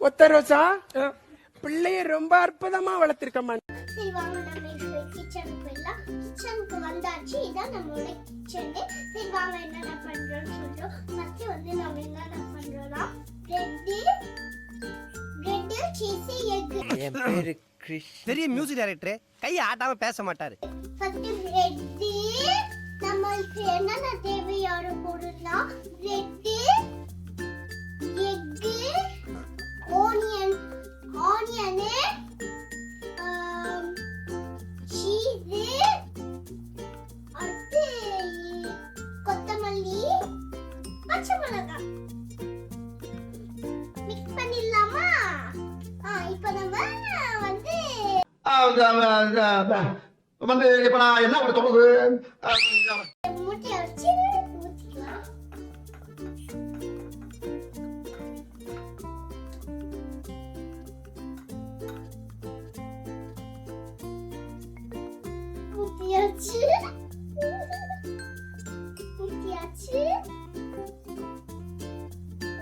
ஒத்த ரோசா பிள்ளைய ரொம்ப அற்புதமா வளர்த்திருக்கம்மா. சரி வாங்க நம்ம இப்போ கிச்சனுக்கு போயிடலாம். கிச்சனுக்கு வந்தாச்சு, இதான் நம்மளோட கிச்சன். சரி வாங்க என்னென்ன பண்றோம்னு சொல்றோம். ஃபர்ஸ்ட் வந்து நம்ம என்னென்ன பண்றோம்னா பிரெட் சீஸ் எக். என் பேரு கிறிஷ். பெரிய மியூசிக் டைரக்டர் கையை ஆட்டாம பேச மாட்டாரு. ஃபர்ஸ்ட் பிரெட் நமக்கு என்னென்ன தேவையான பொருள்னா பிரெட் எக் ஆனியன் சீஸ் அடுத்து கொத்தமல்லி பச்சை மிளகாய் மிக்ஸ் பண்ணிடலாமா? இப்போ நம்ம வந்து இப்ப நான் என்ன ஒரு சொல்றது முட்டையை வச்சு ஊற்றிக்கலாம்.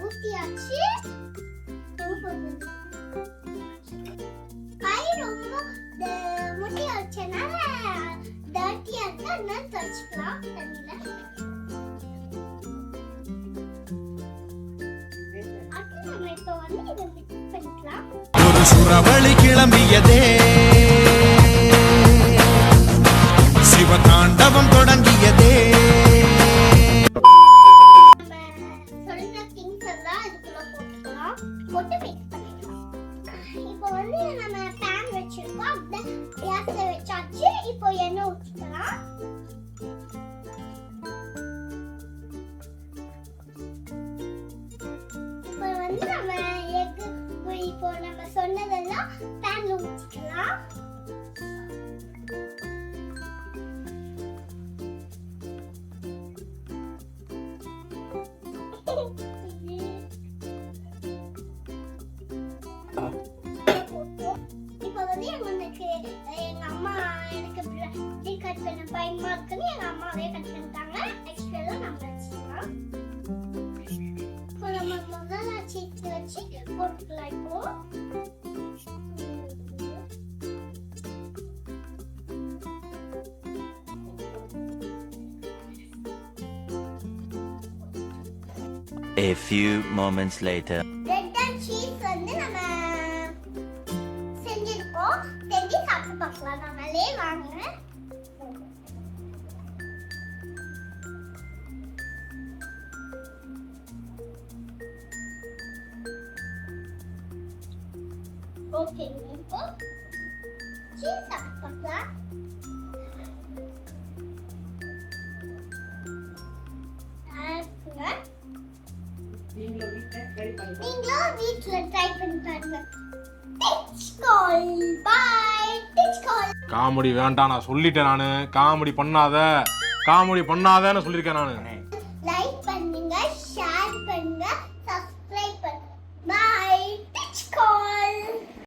ஊற்றியாச்சு. கை ரொம்ப முட்டையை வச்சனால டர்ட்டியா இருந்தா என்ன துவைச்சுக்கலாம் தண்ணியில. அடுத்து நம்ம இப்போ வந்து இதை மிக்ஸ் பண்ணிக்கலாம். ஒரு சுறவழி கிளம்பியதே, சிவதாண்டவம் தொடங்கியதே. சொல்ற திங்ஸ் எல்லாம் இதுக்குள்ள போட்டுக்கலாம். போட்டு மிக்ஸ் பண்ணிக்கலாம். இப்போ வந்து நம்ம பேன் வச்சிருக்கோம். அப்படியே கேஸ்ல வச்சாச்சு. இப்போ எண்ணெய் ஊற்றிக்கலாம். இப்போ வந்து நம்ம எக் இப்போ நம்ம சொன்னதெல்லாம் பேன்ல ஊற்றிக்கலாம். இப்போ வந்து எங்க அம்மா எனக்கு கட் பண்ண பயமா இருக்குன்னு எங்க அம்மாவே கட் பண்ணிட்டாங்க. எக்ஸ்ட்ரா நம்ம வச்சுக்கலாம். இப்போ நம்ம முதல்ல சீஸ் வச்சு போட்டுக்கலாம். இப்போ A few moments later. Bread and cheese வந்து நம்ம செஞ்சிருக்கோம். செஞ்சு சாப்பிட்டு பார்க்கலாம். நம்மளே வாங்க. ஓகே இப்போ சீஸ் சாப்பிட்டு பார்க்கலாம். நீங்களும் வீட்ல ட்ரை பண்ணி பாருங்க. காமெடி வேண்டாம், நான் சொல்லிட்டேன். காமெடி பண்ணாதன்னு சொல்லியிருக்கேன் நானு.